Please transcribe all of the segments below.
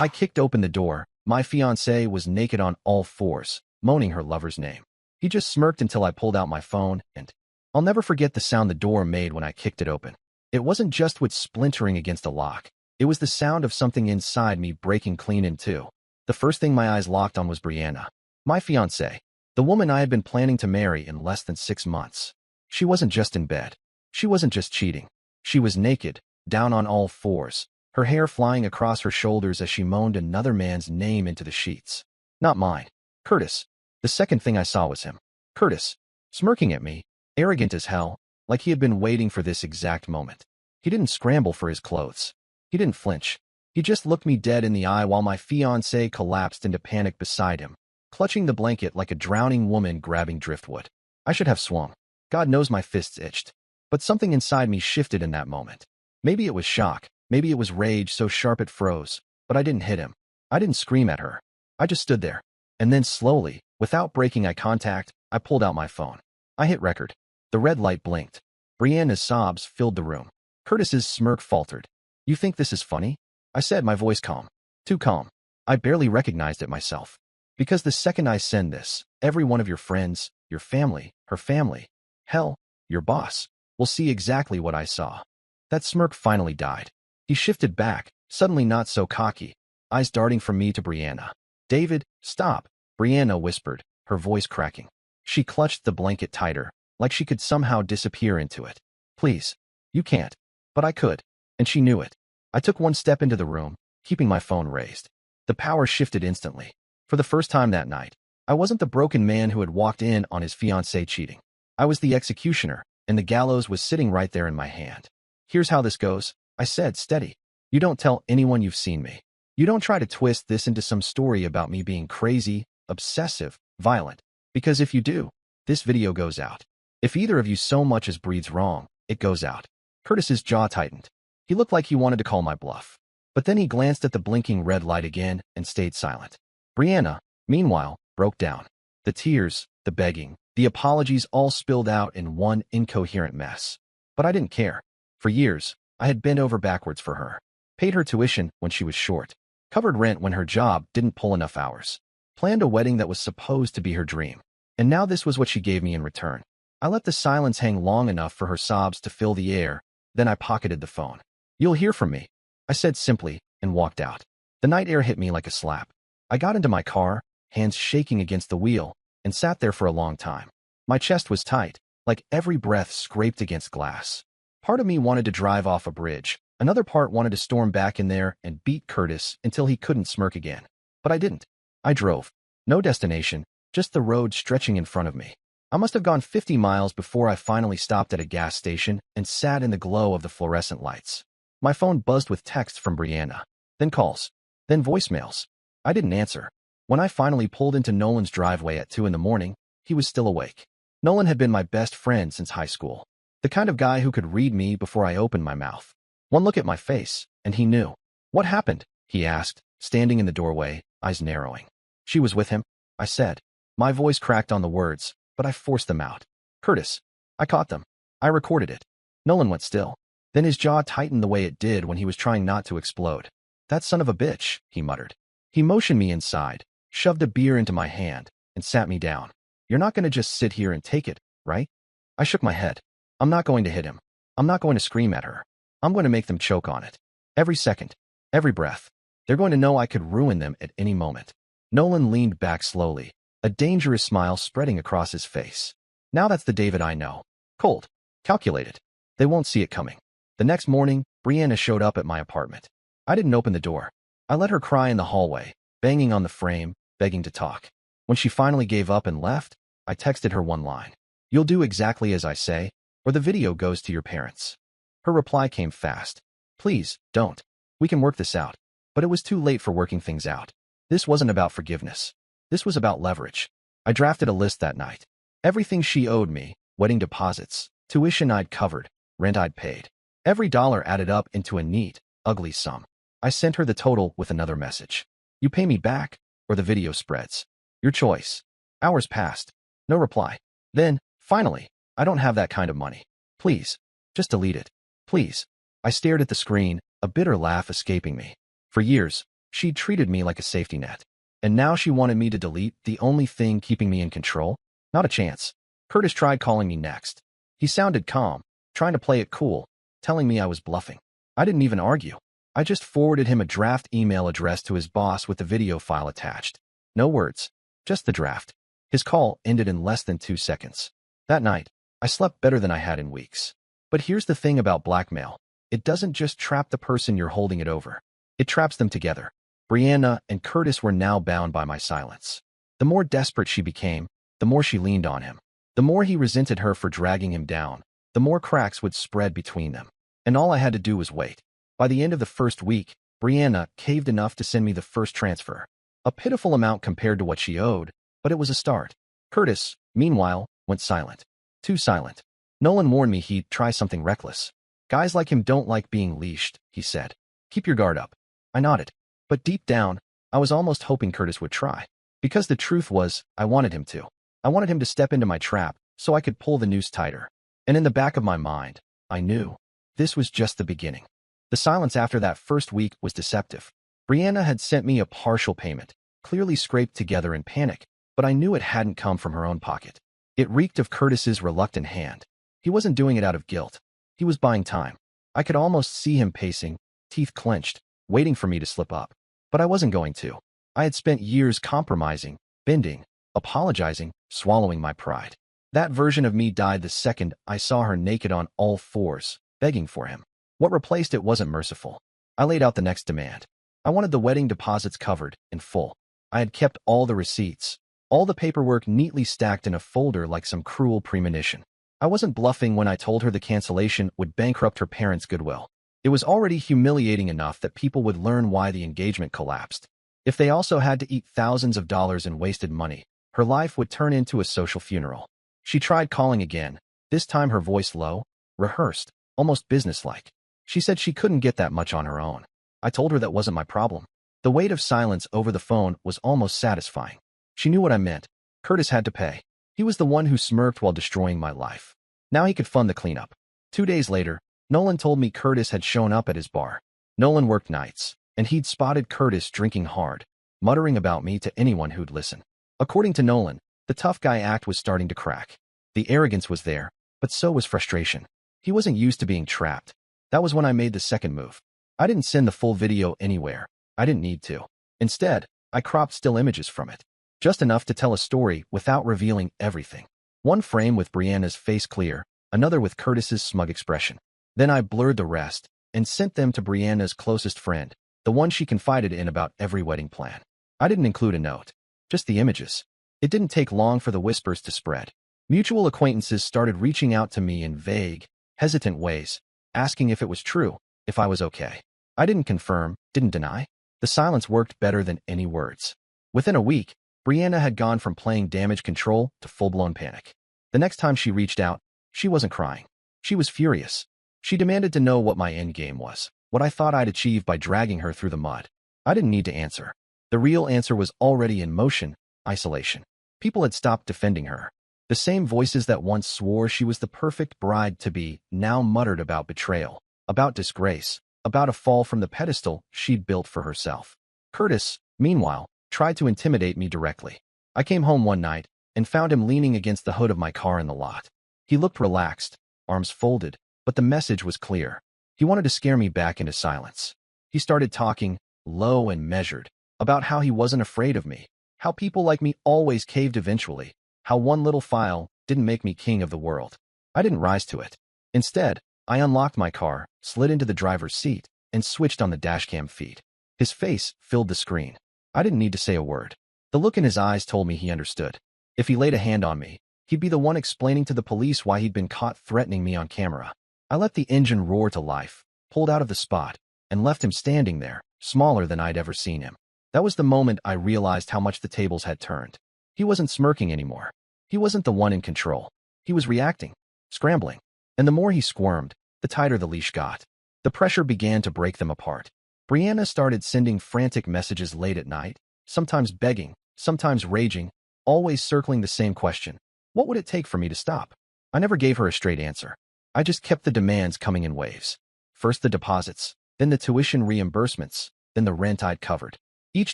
I kicked open the door. My fiancée was naked on all fours, moaning her lover's name. He just smirked until I pulled out my phone, and I'll never forget the sound the door made when I kicked it open. It wasn't just wood splintering against a lock. It was the sound of something inside me breaking clean in two. The first thing my eyes locked on was Brianna, my fiancée, the woman I had been planning to marry in less than 6 months. She wasn't just in bed. She wasn't just cheating. She was naked, down on all fours, her hair flying across her shoulders as she moaned another man's name into the sheets. Not mine. Curtis. The second thing I saw was him. Curtis, smirking at me, arrogant as hell, like he had been waiting for this exact moment. He didn't scramble for his clothes. He didn't flinch. He just looked me dead in the eye while my fiancée collapsed into panic beside him, clutching the blanket like a drowning woman grabbing driftwood. I should have swung. God knows my fists itched. But something inside me shifted in that moment. Maybe it was shock. Maybe it was rage so sharp it froze. But I didn't hit him. I didn't scream at her. I just stood there. And then slowly, without breaking eye contact, I pulled out my phone. I hit record. The red light blinked. Brianna's sobs filled the room. Curtis's smirk faltered. "You think this is funny?" I said, my voice calm. Too calm. I barely recognized it myself. Because the second I send this, every one of your friends, your family, her family, hell, your boss, will see exactly what I saw. That smirk finally died. He shifted back, suddenly not so cocky, eyes darting from me to Brianna. "David, stop," Brianna whispered, her voice cracking. She clutched the blanket tighter, like she could somehow disappear into it. "Please. You can't." But I could. And she knew it. I took one step into the room, keeping my phone raised. The power shifted instantly. For the first time that night, I wasn't the broken man who had walked in on his fiancée cheating. I was the executioner, and the gallows was sitting right there in my hand. "Here's how this goes," I said, steady. "You don't tell anyone you've seen me. You don't try to twist this into some story about me being crazy, obsessive, violent. Because if you do, this video goes out. If either of you so much as breathes wrong, it goes out." Curtis's jaw tightened. He looked like he wanted to call my bluff. But then he glanced at the blinking red light again and stayed silent. Brianna, meanwhile, broke down. The tears, the begging, the apologies all spilled out in one incoherent mess. But I didn't care. For years, I had bent over backwards for her. Paid her tuition when she was short. Covered rent when her job didn't pull enough hours. Planned a wedding that was supposed to be her dream. And now this was what she gave me in return. I let the silence hang long enough for her sobs to fill the air, then I pocketed the phone. "You'll hear from me," I said simply, and walked out. The night air hit me like a slap. I got into my car, hands shaking against the wheel, and sat there for a long time. My chest was tight, like every breath scraped against glass. Part of me wanted to drive off a bridge. Another part wanted to storm back in there and beat Curtis until he couldn't smirk again. But I didn't. I drove. No destination, just the road stretching in front of me. I must have gone 50 miles before I finally stopped at a gas station and sat in the glow of the fluorescent lights. My phone buzzed with texts from Brianna, then calls, then voicemails. I didn't answer. When I finally pulled into Nolan's driveway at 2 in the morning, he was still awake. Nolan had been my best friend since high school. The kind of guy who could read me before I opened my mouth. One look at my face, and he knew. "What happened?" he asked, standing in the doorway, eyes narrowing. "She was with him," I said. My voice cracked on the words, but I forced them out. "Curtis. I caught them. I recorded it." Nolan went still. Then his jaw tightened the way it did when he was trying not to explode. "That son of a bitch," he muttered. He motioned me inside, shoved a beer into my hand, and sat me down. "You're not going to just sit here and take it, right?" I shook my head. "I'm not going to hit him. I'm not going to scream at her. I'm going to make them choke on it. Every second. Every breath. They're going to know I could ruin them at any moment." Nolan leaned back slowly, a dangerous smile spreading across his face. "Now that's the David I know. Cold. Calculated. They won't see it coming." The next morning, Brianna showed up at my apartment. I didn't open the door. I let her cry in the hallway, banging on the frame, begging to talk. When she finally gave up and left, I texted her one line. "You'll do exactly as I say, or the video goes to your parents." Her reply came fast. "Please, don't. We can work this out." But it was too late for working things out. This wasn't about forgiveness. This was about leverage. I drafted a list that night. Everything she owed me, wedding deposits, tuition I'd covered, rent I'd paid. Every dollar added up into a neat, ugly sum. I sent her the total with another message. "You pay me back, or the video spreads. Your choice." Hours passed. No reply. Then, finally, "I don't have that kind of money. Please, just delete it. Please." I stared at the screen, a bitter laugh escaping me. For years, She treated me like a safety net. And now she wanted me to delete the only thing keeping me in control? Not a chance. Curtis tried calling me next. He sounded calm, trying to play it cool, telling me I was bluffing. I didn't even argue. I just forwarded him a draft email addressed to his boss with the video file attached. No words, just the draft. His call ended in less than 2 seconds. That night, I slept better than I had in weeks. But here's the thing about blackmail. It doesn't just trap the person you're holding it over. It traps them together. Brianna and Curtis were now bound by my silence. The more desperate she became, the more she leaned on him. The more he resented her for dragging him down, the more cracks would spread between them. And all I had to do was wait. By the end of the first week, Brianna caved enough to send me the first transfer. A pitiful amount compared to what she owed, but it was a start. Curtis, meanwhile, went silent. Too silent. Nolan warned me he'd try something reckless. Guys like him don't like being leashed, he said. Keep your guard up. I nodded. But deep down, I was almost hoping Curtis would try. Because the truth was, I wanted him to. I wanted him to step into my trap so I could pull the noose tighter. And in the back of my mind, I knew this was just the beginning. The silence after that first week was deceptive. Brianna had sent me a partial payment, clearly scraped together in panic, but I knew it hadn't come from her own pocket. It reeked of Curtis's reluctant hand. He wasn't doing it out of guilt. He was buying time. I could almost see him pacing, teeth clenched, waiting for me to slip up. But I wasn't going to. I had spent years compromising, bending, apologizing, swallowing my pride. That version of me died the second I saw her naked on all fours, begging for him. What replaced it wasn't merciful. I laid out the next demand. I wanted the wedding deposits covered, in full. I had kept all the receipts, all the paperwork neatly stacked in a folder like some cruel premonition. I wasn't bluffing when I told her the cancellation would bankrupt her parents' goodwill. It was already humiliating enough that people would learn why the engagement collapsed. If they also had to eat thousands of dollars in wasted money, her life would turn into a social funeral. She tried calling again, this time her voice low, rehearsed, almost businesslike. She said she couldn't get that much on her own. I told her that wasn't my problem. The weight of silence over the phone was almost satisfying. She knew what I meant. Curtis had to pay. He was the one who smirked while destroying my life. Now he could fund the cleanup. 2 days later, Nolan told me Curtis had shown up at his bar. Nolan worked nights, and he'd spotted Curtis drinking hard, muttering about me to anyone who'd listen. According to Nolan, the tough guy act was starting to crack. The arrogance was there, but so was frustration. He wasn't used to being trapped. That was when I made the second move. I didn't send the full video anywhere. I didn't need to. Instead, I cropped still images from it. Just enough to tell a story without revealing everything. One frame with Brianna's face clear, another with Curtis's smug expression. Then I blurred the rest and sent them to Brianna's closest friend, the one she confided in about every wedding plan. I didn't include a note, just the images. It didn't take long for the whispers to spread. Mutual acquaintances started reaching out to me in vague, hesitant ways, asking if it was true, if I was okay. I didn't confirm, didn't deny. The silence worked better than any words. Within a week, Brianna had gone from playing damage control to full-blown panic. The next time she reached out, she wasn't crying. She was furious. She demanded to know what my endgame was, what I thought I'd achieve by dragging her through the mud. I didn't need to answer. The real answer was already in motion: isolation. People had stopped defending her. The same voices that once swore she was the perfect bride-to-be now muttered about betrayal, about disgrace, about a fall from the pedestal she'd built for herself. Curtis, meanwhile, tried to intimidate me directly. I came home one night and found him leaning against the hood of my car in the lot. He looked relaxed, arms folded, but the message was clear. He wanted to scare me back into silence. He started talking, low and measured, about how he wasn't afraid of me, how people like me always caved eventually, how one little file didn't make me king of the world. I didn't rise to it. Instead, I unlocked my car, slid into the driver's seat, and switched on the dashcam feed. His face filled the screen. I didn't need to say a word. The look in his eyes told me he understood. If he laid a hand on me, he'd be the one explaining to the police why he'd been caught threatening me on camera. I let the engine roar to life, pulled out of the spot, and left him standing there, smaller than I'd ever seen him. That was the moment I realized how much the tables had turned. He wasn't smirking anymore. He wasn't the one in control. He was reacting, scrambling. And the more he squirmed, the tighter the leash got. The pressure began to break them apart. Brianna started sending frantic messages late at night, sometimes begging, sometimes raging, always circling the same question. What would it take for me to stop? I never gave her a straight answer. I just kept the demands coming in waves. First the deposits, then the tuition reimbursements, than the rent I'd covered. Each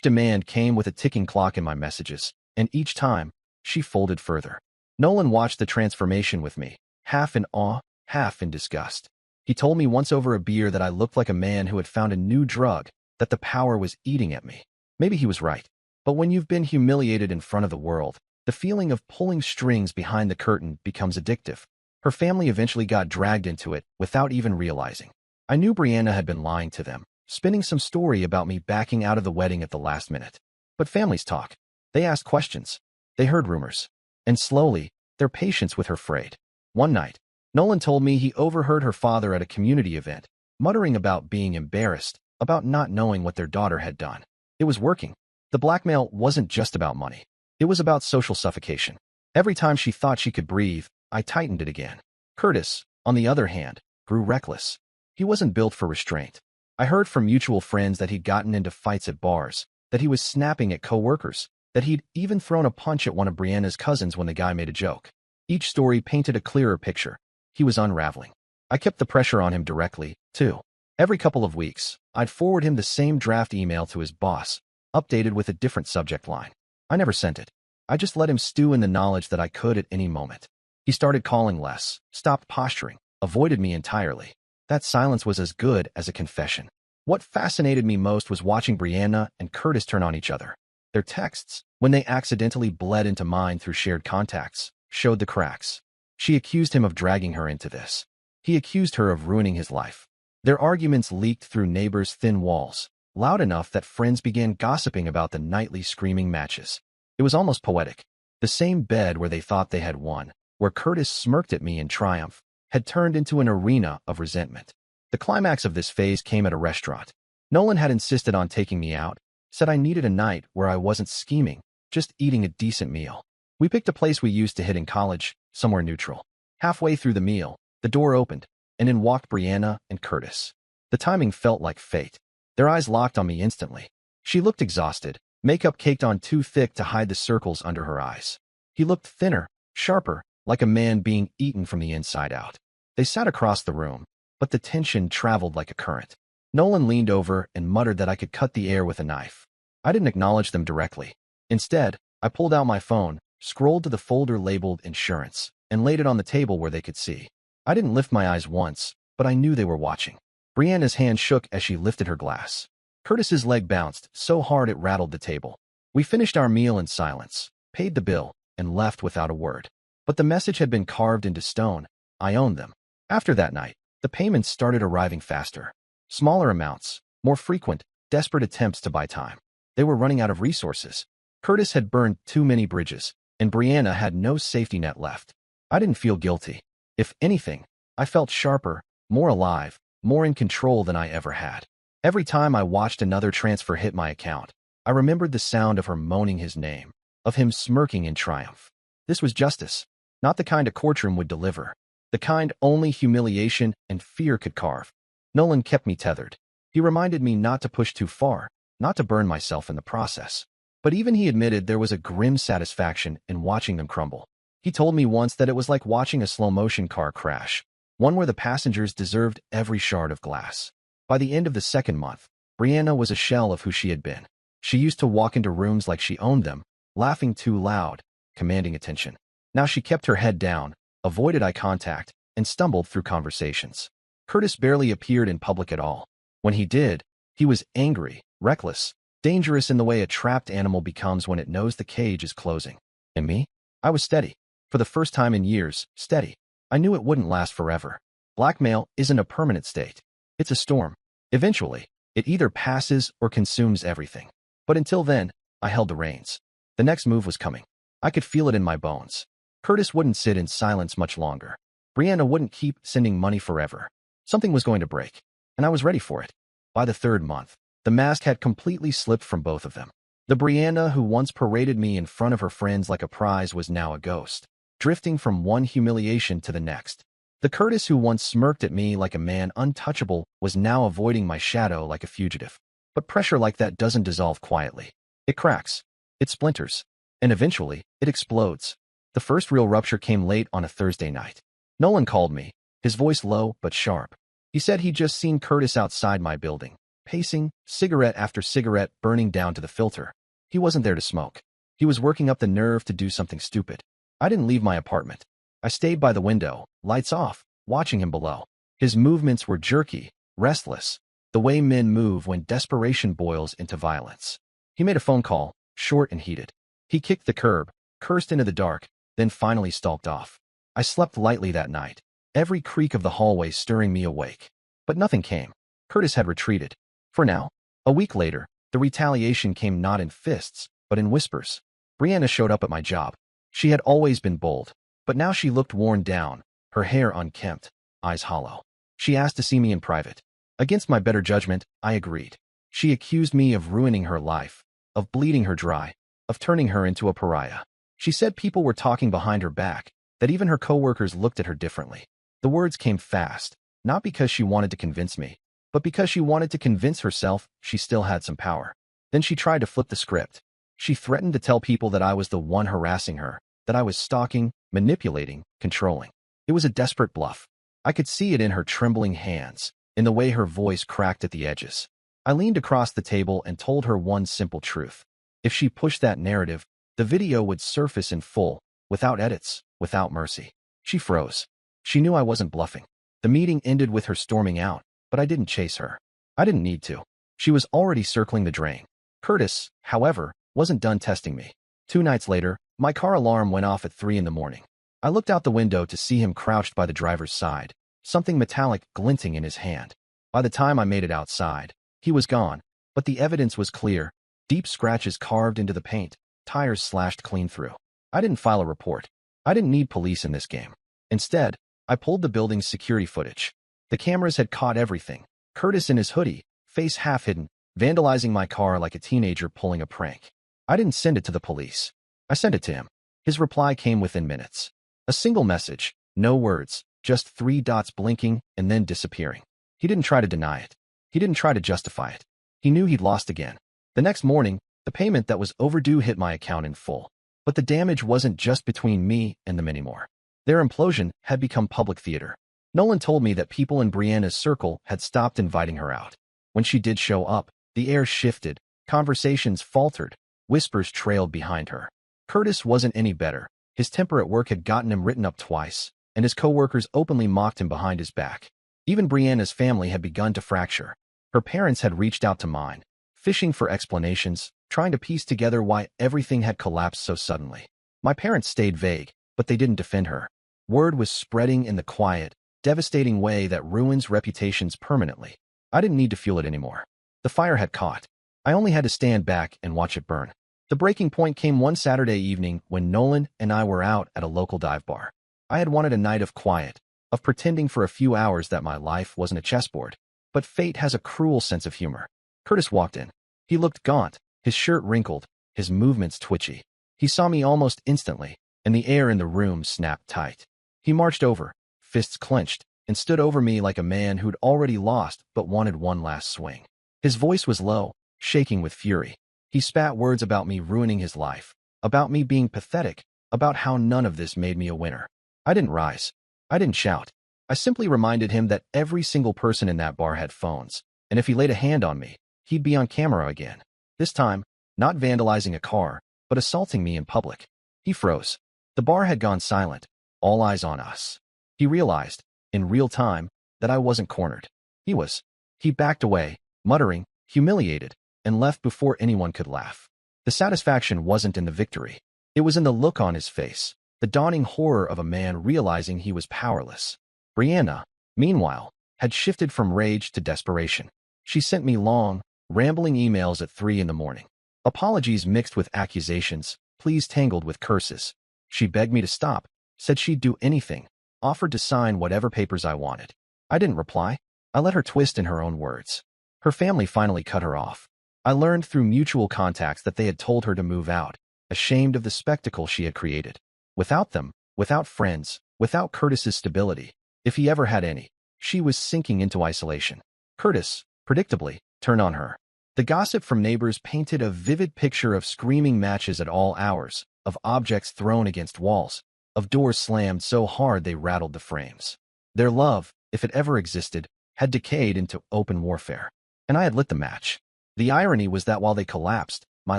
demand came with a ticking clock in my messages, and each time, she folded further. Nolan watched the transformation with me, half in awe, half in disgust. He told me once over a beer that I looked like a man who had found a new drug, that the power was eating at me. Maybe he was right. But when you've been humiliated in front of the world, the feeling of pulling strings behind the curtain becomes addictive. Her family eventually got dragged into it without even realizing. I knew Brianna had been lying to them, spinning some story about me backing out of the wedding at the last minute. But families talk. They asked questions. They heard rumors. And slowly, their patience with her frayed. One night, Nolan told me he overheard her father at a community event, muttering about being embarrassed, about not knowing what their daughter had done. It was working. The blackmail wasn't just about money. It was about social suffocation. Every time she thought she could breathe, I tightened it again. Curtis, on the other hand, grew reckless. He wasn't built for restraint. I heard from mutual friends that he'd gotten into fights at bars, that he was snapping at coworkers, that he'd even thrown a punch at one of Brianna's cousins when the guy made a joke. Each story painted a clearer picture. He was unraveling. I kept the pressure on him directly, too. Every couple of weeks, I'd forward him the same draft email to his boss, updated with a different subject line. I never sent it. I just let him stew in the knowledge that I could at any moment. He started calling less, stopped posturing, avoided me entirely. That silence was as good as a confession. What fascinated me most was watching Brianna and Curtis turn on each other. Their texts, when they accidentally bled into mine through shared contacts, showed the cracks. She accused him of dragging her into this. He accused her of ruining his life. Their arguments leaked through neighbors' thin walls, loud enough that friends began gossiping about the nightly screaming matches. It was almost poetic. The same bed where they thought they had won, where Curtis smirked at me in triumph, had turned into an arena of resentment. The climax of this phase came at a restaurant. Nolan had insisted on taking me out, said I needed a night where I wasn't scheming, just eating a decent meal. We picked a place we used to hit in college, somewhere neutral. Halfway through the meal, the door opened, and in walked Brianna and Curtis. The timing felt like fate. Their eyes locked on me instantly. She looked exhausted, makeup caked on too thick to hide the circles under her eyes. He looked thinner, sharper, like a man being eaten from the inside out. They sat across the room, but the tension traveled like a current. Nolan leaned over and muttered that I could cut the air with a knife. I didn't acknowledge them directly. Instead, I pulled out my phone, scrolled to the folder labeled insurance, and laid it on the table where they could see. I didn't lift my eyes once, but I knew they were watching. Brianna's hand shook as she lifted her glass. Curtis's leg bounced so hard it rattled the table. We finished our meal in silence, paid the bill, and left without a word. But the message had been carved into stone. I owned them. After that night, the payments started arriving faster. Smaller amounts, more frequent, desperate attempts to buy time. They were running out of resources. Curtis had burned too many bridges, and Brianna had no safety net left. I didn't feel guilty. If anything, I felt sharper, more alive, more in control than I ever had. Every time I watched another transfer hit my account, I remembered the sound of her moaning his name, of him smirking in triumph. This was justice, not the kind a courtroom would deliver, the kind only humiliation and fear could carve. Nolan kept me tethered. He reminded me not to push too far, not to burn myself in the process. But even he admitted there was a grim satisfaction in watching them crumble. He told me once that it was like watching a slow-motion car crash, one where the passengers deserved every shard of glass. By the end of the second month, Brianna was a shell of who she had been. She used to walk into rooms like she owned them, laughing too loud, commanding attention. Now she kept her head down, avoided eye contact, and stumbled through conversations. Curtis barely appeared in public at all. When he did, he was angry, reckless, dangerous in the way a trapped animal becomes when it knows the cage is closing. And me? I was steady. For the first time in years, steady. I knew it wouldn't last forever. Blackmail isn't a permanent state. It's a storm. Eventually, it either passes or consumes everything. But until then, I held the reins. The next move was coming. I could feel it in my bones. Curtis wouldn't sit in silence much longer. Brianna wouldn't keep sending money forever. Something was going to break, and I was ready for it. By the third month, the mask had completely slipped from both of them. The Brianna who once paraded me in front of her friends like a prize was now a ghost, drifting from one humiliation to the next. The Curtis who once smirked at me like a man untouchable was now avoiding my shadow like a fugitive. But pressure like that doesn't dissolve quietly. It cracks. It splinters. And eventually, it explodes. The first real rupture came late on a Thursday night. Nolan called me, his voice low but sharp. He said he'd just seen Curtis outside my building. pacing, cigarette after cigarette burning down to the filter. He wasn't there to smoke. He was working up the nerve to do something stupid. I didn't leave my apartment. I stayed by the window, lights off, watching him below. His movements were jerky, restless, the way men move when desperation boils into violence. He made a phone call, short and heated. He kicked the curb, cursed into the dark, then finally stalked off. I slept lightly that night, every creak of the hallway stirring me awake. But nothing came. Curtis had retreated. For now. A week later, the retaliation came not in fists, but in whispers. Brianna showed up at my job. She had always been bold, but now she looked worn down, her hair unkempt, eyes hollow. She asked to see me in private. Against my better judgment, I agreed. She accused me of ruining her life, of bleeding her dry, of turning her into a pariah. She said people were talking behind her back, that even her coworkers looked at her differently. The words came fast, not because she wanted to convince me, but because she wanted to convince herself she still had some power. Then she tried to flip the script. She threatened to tell people that I was the one harassing her, that I was stalking, manipulating, controlling. It was a desperate bluff. I could see it in her trembling hands, in the way her voice cracked at the edges. I leaned across the table and told her one simple truth. If she pushed that narrative, the video would surface in full, without edits, without mercy. She froze. She knew I wasn't bluffing. The meeting ended with her storming out, but I didn't chase her. I didn't need to. She was already circling the drain. Curtis, however, wasn't done testing me. 2 nights later, my car alarm went off at 3 in the morning. I looked out the window to see him crouched by the driver's side, something metallic glinting in his hand. By the time I made it outside, he was gone, but the evidence was clear. Deep scratches carved into the paint, tires slashed clean through. I didn't file a report. I didn't need police in this game. Instead, I pulled the building's security footage. The cameras had caught everything. Curtis in his hoodie, face half hidden, vandalizing my car like a teenager pulling a prank. I didn't send it to the police. I sent it to him. His reply came within minutes. A single message, no words, just 3 dots blinking and then disappearing. He didn't try to deny it. He didn't try to justify it. He knew he'd lost again. The next morning, the payment that was overdue hit my account in full. But the damage wasn't just between me and them anymore. Their implosion had become public theater. Nolan told me that people in Brianna's circle had stopped inviting her out. When she did show up, the air shifted, conversations faltered, whispers trailed behind her. Curtis wasn't any better. His temper at work had gotten him written up twice, and his coworkers openly mocked him behind his back. Even Brianna's family had begun to fracture. Her parents had reached out to mine, fishing for explanations, trying to piece together why everything had collapsed so suddenly. My parents stayed vague, but they didn't defend her. Word was spreading in the quiet, devastating way that ruins reputations permanently. I didn't need to fuel it anymore. The fire had caught. I only had to stand back and watch it burn. The breaking point came one Saturday evening when Nolan and I were out at a local dive bar. I had wanted a night of quiet, of pretending for a few hours that my life wasn't a chessboard. But fate has a cruel sense of humor. Curtis walked in. He looked gaunt, his shirt wrinkled, his movements twitchy. He saw me almost instantly, and the air in the room snapped tight. He marched over, fists clenched, and stood over me like a man who'd already lost but wanted one last swing. His voice was low, shaking with fury. He spat words about me ruining his life, about me being pathetic, about how none of this made me a winner. I didn't rise. I didn't shout. I simply reminded him that every single person in that bar had phones, and if he laid a hand on me, he'd be on camera again. This time, not vandalizing a car, but assaulting me in public. He froze. The bar had gone silent, all eyes on us. He realized, in real time, that I wasn't cornered. He was. He backed away, muttering, humiliated, and left before anyone could laugh. The satisfaction wasn't in the victory. It was in the look on his face, the dawning horror of a man realizing he was powerless. Brianna, meanwhile, had shifted from rage to desperation. She sent me long, rambling emails at 3 in the morning. Apologies mixed with accusations, pleas tangled with curses. She begged me to stop, said she'd do anything, offered to sign whatever papers I wanted. I didn't reply. I let her twist in her own words. Her family finally cut her off. I learned through mutual contacts that they had told her to move out, ashamed of the spectacle she had created. Without them, without friends, without Curtis's stability, if he ever had any, she was sinking into isolation. Curtis, predictably, turned on her. The gossip from neighbors painted a vivid picture of screaming matches at all hours, of objects thrown against walls, of doors slammed so hard they rattled the frames. Their love, if it ever existed, had decayed into open warfare. and I had lit the match. The irony was that while they collapsed, my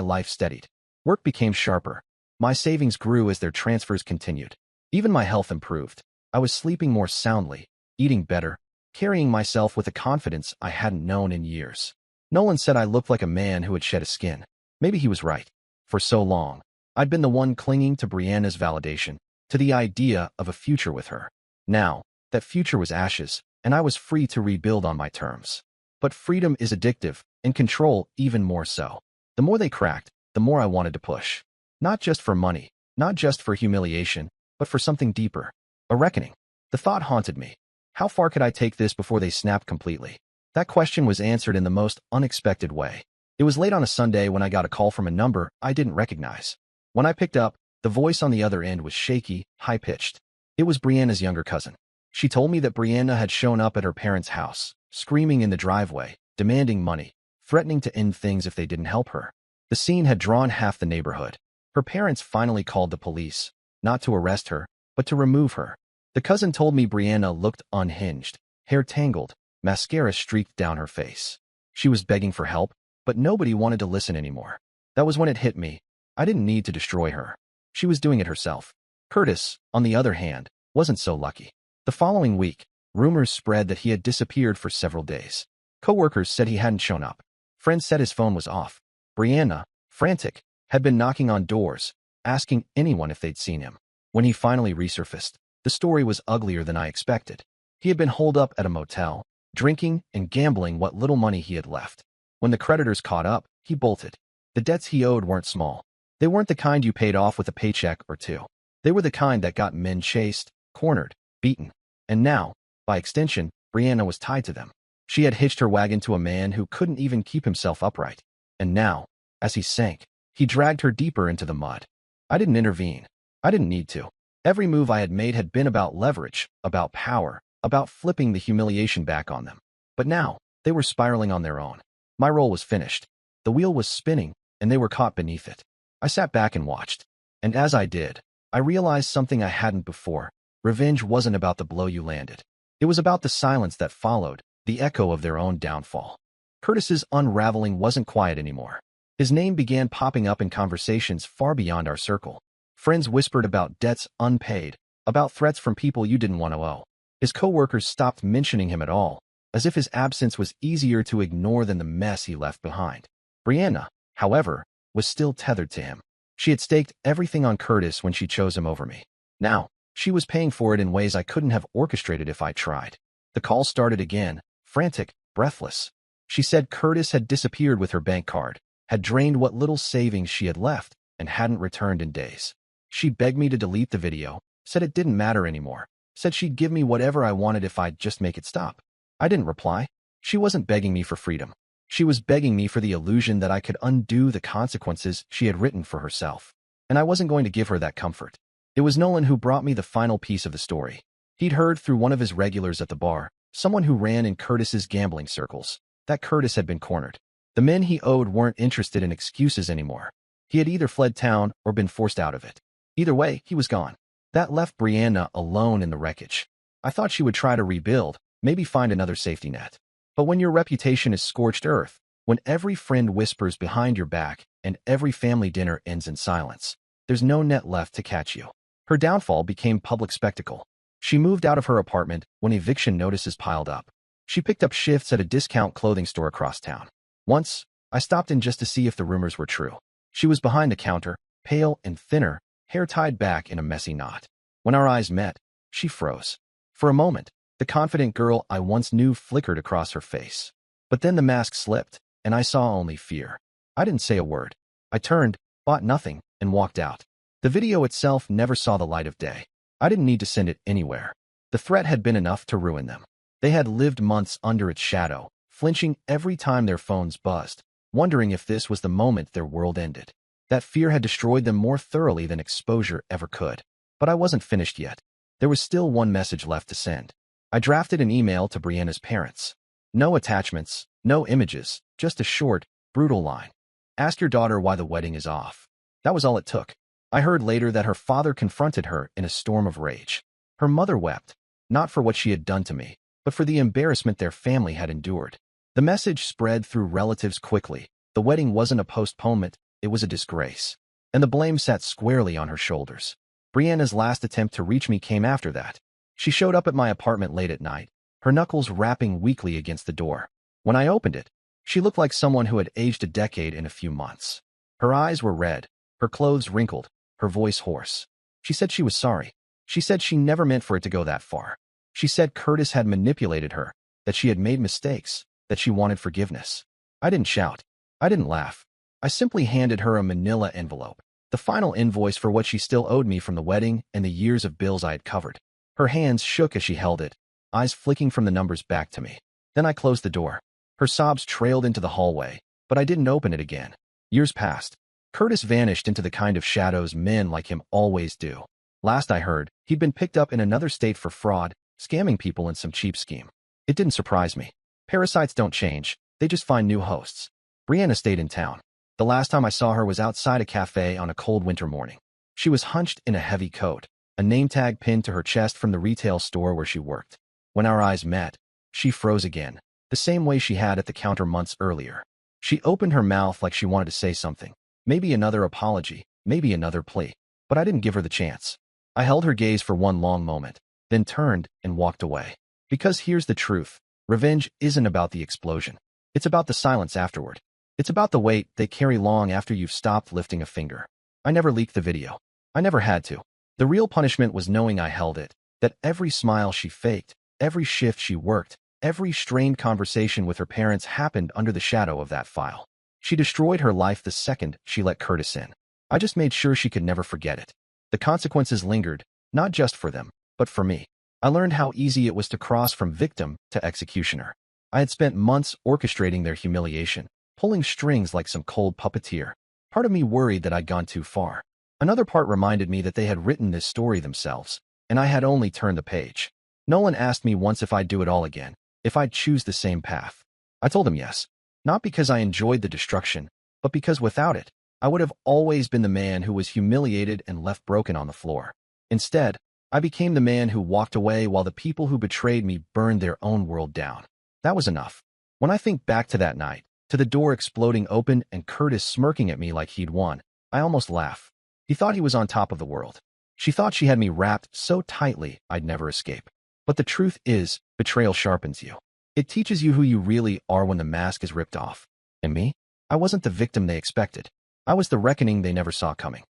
life steadied. Work became sharper. My savings grew as their transfers continued. Even my health improved. I was sleeping more soundly, eating better, carrying myself with a confidence I hadn't known in years. Nolan said I looked like a man who had shed his skin. Maybe he was right. For so long, I'd been the one clinging to Brianna's validation, to the idea of a future with her. Now, that future was ashes, and I was free to rebuild on my terms. But freedom is addictive, and control even more so. The more they cracked, the more I wanted to push. Not just for money, not just for humiliation, but for something deeper. A reckoning. The thought haunted me. How far could I take this before they snapped completely? That question was answered in the most unexpected way. It was late on a Sunday when I got a call from a number I didn't recognize. When I picked up, the voice on the other end was shaky, high-pitched. It was Brianna's younger cousin. She told me that Brianna had shown up at her parents' house, screaming in the driveway, demanding money, threatening to end things if they didn't help her. The scene had drawn half the neighborhood. Her parents finally called the police, not to arrest her, but to remove her. The cousin told me Brianna looked unhinged, hair tangled, mascara streaked down her face. She was begging for help, but nobody wanted to listen anymore. That was when it hit me. I didn't need to destroy her. She was doing it herself. Curtis, on the other hand, wasn't so lucky. The following week, rumors spread that he had disappeared for several days. Coworkers said he hadn't shown up. Friends said his phone was off. Brianna, frantic, had been knocking on doors, asking anyone if they'd seen him. When he finally resurfaced, the story was uglier than I expected. He had been holed up at a motel, drinking and gambling what little money he had left. When the creditors caught up, he bolted. The debts he owed weren't small. They weren't the kind you paid off with a paycheck or two. They were the kind that got men chased, cornered, beaten. And now, by extension, Brianna was tied to them. She had hitched her wagon to a man who couldn't even keep himself upright. And now, as he sank, he dragged her deeper into the mud. I didn't intervene. I didn't need to. Every move I had made had been about leverage, about power, about flipping the humiliation back on them. But now, they were spiraling on their own. My role was finished. The wheel was spinning, and they were caught beneath it. I sat back and watched. And as I did, I realized something I hadn't before. Revenge wasn't about the blow you landed. It was about the silence that followed, the echo of their own downfall. Curtis's unraveling wasn't quiet anymore. His name began popping up in conversations far beyond our circle. Friends whispered about debts unpaid, about threats from people you didn't want to owe. His coworkers stopped mentioning him at all, as if his absence was easier to ignore than the mess he left behind. Brianna, however, was still tethered to him. She had staked everything on Curtis when she chose him over me. Now, she was paying for it in ways I couldn't have orchestrated if I tried. The call started again, frantic, breathless. She said Curtis had disappeared with her bank card, had drained what little savings she had left, and hadn't returned in days. She begged me to delete the video, said it didn't matter anymore, said she'd give me whatever I wanted if I'd just make it stop. I didn't reply. She wasn't begging me for freedom. She was begging me for the illusion that I could undo the consequences she had written for herself. And I wasn't going to give her that comfort. It was Nolan who brought me the final piece of the story. He'd heard through one of his regulars at the bar, someone who ran in Curtis's gambling circles, that Curtis had been cornered. The men he owed weren't interested in excuses anymore. He had either fled town or been forced out of it. Either way, he was gone. That left Brianna alone in the wreckage. I thought she would try to rebuild, maybe find another safety net. But when your reputation is scorched earth, when every friend whispers behind your back and every family dinner ends in silence, there's no net left to catch you. Her downfall became public spectacle. She moved out of her apartment when eviction notices piled up. She picked up shifts at a discount clothing store across town. Once, I stopped in just to see if the rumors were true. She was behind the counter, pale and thinner, hair tied back in a messy knot. When our eyes met, she froze. For a moment, the confident girl I once knew flickered across her face. But then the mask slipped, and I saw only fear. I didn't say a word. I turned, bought nothing, and walked out. The video itself never saw the light of day. I didn't need to send it anywhere. The threat had been enough to ruin them. They had lived months under its shadow, flinching every time their phones buzzed, wondering if this was the moment their world ended. That fear had destroyed them more thoroughly than exposure ever could. But I wasn't finished yet. There was still one message left to send. I drafted an email to Brianna's parents. No attachments, no images, just a short, brutal line. Ask your daughter why the wedding is off. That was all it took. I heard later that her father confronted her in a storm of rage. Her mother wept, not for what she had done to me, but for the embarrassment their family had endured. The message spread through relatives quickly. The wedding wasn't a postponement, it was a disgrace. And the blame sat squarely on her shoulders. Brianna's last attempt to reach me came after that. She showed up at my apartment late at night, her knuckles rapping weakly against the door. When I opened it, she looked like someone who had aged a decade in a few months. Her eyes were red, her clothes wrinkled, her voice hoarse. She said she was sorry. She said she never meant for it to go that far. She said Curtis had manipulated her, that she had made mistakes, that she wanted forgiveness. I didn't shout. I didn't laugh. I simply handed her a manila envelope, the final invoice for what she still owed me from the wedding and the years of bills I had covered. Her hands shook as she held it, eyes flicking from the numbers back to me. Then I closed the door. Her sobs trailed into the hallway, but I didn't open it again. Years passed. Curtis vanished into the kind of shadows men like him always do. Last I heard, he'd been picked up in another state for fraud, scamming people in some cheap scheme. It didn't surprise me. Parasites don't change, they just find new hosts. Brianna stayed in town. The last time I saw her was outside a cafe on a cold winter morning. She was hunched in a heavy coat, a name tag pinned to her chest from the retail store where she worked. When our eyes met, she froze again, the same way she had at the counter months earlier. She opened her mouth like she wanted to say something, maybe another apology, maybe another plea, but I didn't give her the chance. I held her gaze for one long moment, then turned and walked away. Because here's the truth, revenge isn't about the explosion. It's about the silence afterward. It's about the weight they carry long after you've stopped lifting a finger. I never leaked the video. I never had to. The real punishment was knowing I held it, that every smile she faked, every shift she worked, every strained conversation with her parents happened under the shadow of that file. She destroyed her life the second she let Curtis in. I just made sure she could never forget it. The consequences lingered, not just for them, but for me. I learned how easy it was to cross from victim to executioner. I had spent months orchestrating their humiliation, pulling strings like some cold puppeteer. Part of me worried that I'd gone too far. Another part reminded me that they had written this story themselves, and I had only turned the page. Nolan asked me once if I'd do it all again, if I'd choose the same path. I told him yes, not because I enjoyed the destruction, but because without it, I would have always been the man who was humiliated and left broken on the floor. Instead, I became the man who walked away while the people who betrayed me burned their own world down. That was enough. When I think back to that night, to the door exploding open and Curtis smirking at me like he'd won, I almost laugh. He thought he was on top of the world. She thought she had me wrapped so tightly I'd never escape. But the truth is, betrayal sharpens you. It teaches you who you really are when the mask is ripped off. And me? I wasn't the victim they expected. I was the reckoning they never saw coming.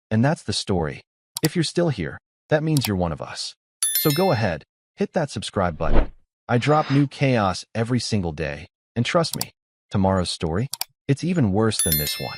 And that's the story. If you're still here, that means you're one of us. So go ahead, hit that subscribe button. I drop new chaos every single day, and trust me, tomorrow's story, it's even worse than this one.